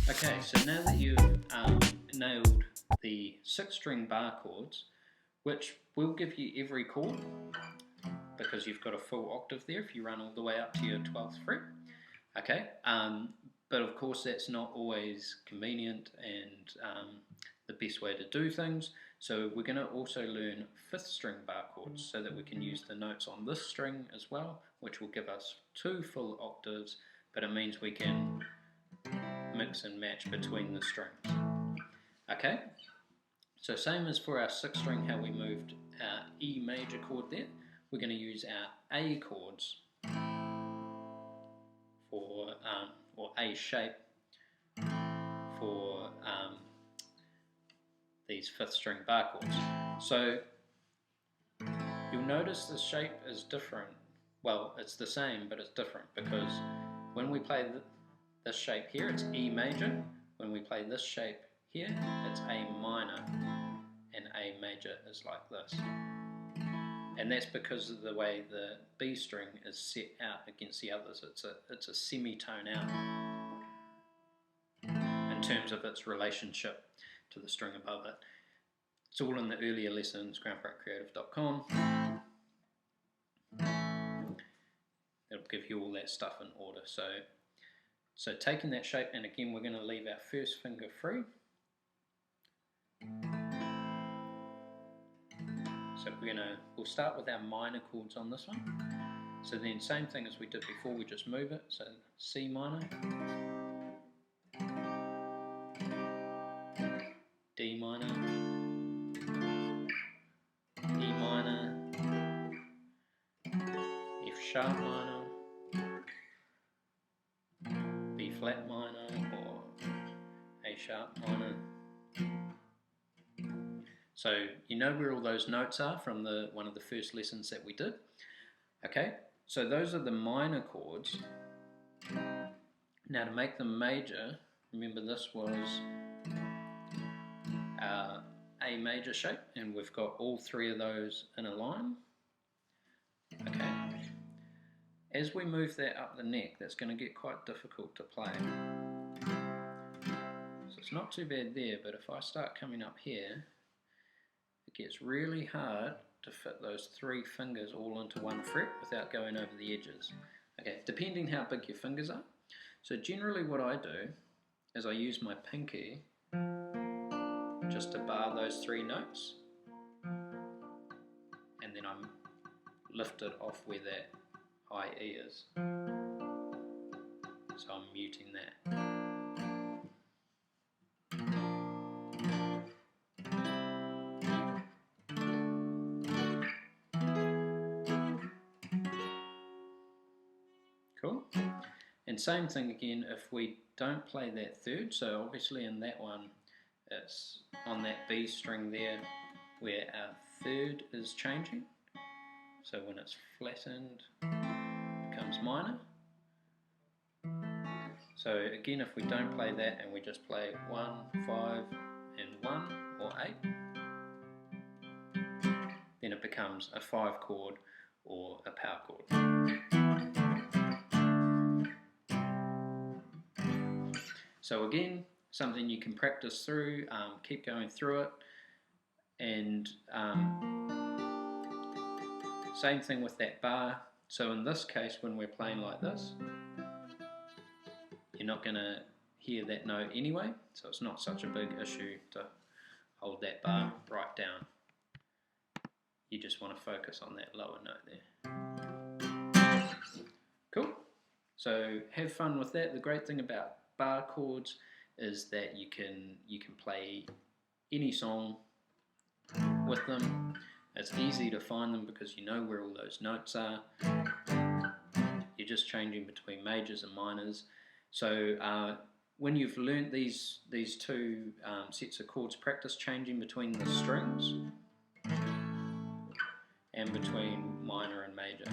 Okay, so now that you've nailed the 6-string bar chords, which will give you every chord because you've got a full octave there if you run all the way up to your 12th fret. Okay, but of course that's not always convenient and the best way to do things. So we're going to also learn 5th string bar chords so that we can use the notes on this string as well, which will give us 2 full octaves, but it means we can mix and match between the strings. Okay, so same as for our 6th string, how we moved our E major chord there, we're going to use our A chords for, or A shape for these 5th string bar chords. So you'll notice the shape is different. Well, it's the same, but it's different because when we play this shape here, it's E major. When we play this shape here, it's A minor, and A major is like this. And that's because of the way the B string is set out against the others. It's a semitone out in terms of its relationship to the string above it. It's all in the earlier lessons, groundbreakcreative.com. It'll give you all that stuff in order. So taking that shape, and again we're going to leave our first finger free. So we'll start with our minor chords on this one. So then same thing as we did before, we just move it. So C minor, D minor, E minor, F sharp minor, B flat minor, or A sharp minor. So you know where all those notes are from one of the first lessons that we did. Okay, so those are the minor chords. Now to make them major, remember this was our A major shape, and we've got all 3 of those in a line. Okay, as we move that up the neck, that's going to get quite difficult to play. So it's not too bad there, but if I start coming up here, it gets really hard to fit those 3 fingers all into one fret without going over the edges. Okay, depending how big your fingers are. So generally what I do is I use my pinky just to bar those 3 notes, and then I'm lifted off where that high E is. So I'm muting that. Cool. And same thing again if we don't play that third. So obviously in that one it's on that B string there where our third is changing. So when it's flattened, it becomes minor. So again, if we don't play that and we just play 1, 5 and 1 or 8, then it becomes a 5 chord or a power chord. So again, something you can practice through, keep going through it, and same thing with that bar. So in this case, when we're playing like this, you're not going to hear that note anyway, so it's not such a big issue to hold that bar right down. You just want to focus on that lower note there. Cool. So have fun with that. The great thing about bar chords is that you can play any song with them. It's easy to find them because you know where all those notes are. You're just changing between majors and minors. So when you've learnt these 2 sets of chords, practice changing between the strings and between minor and major.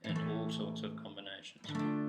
And all sorts of combinations.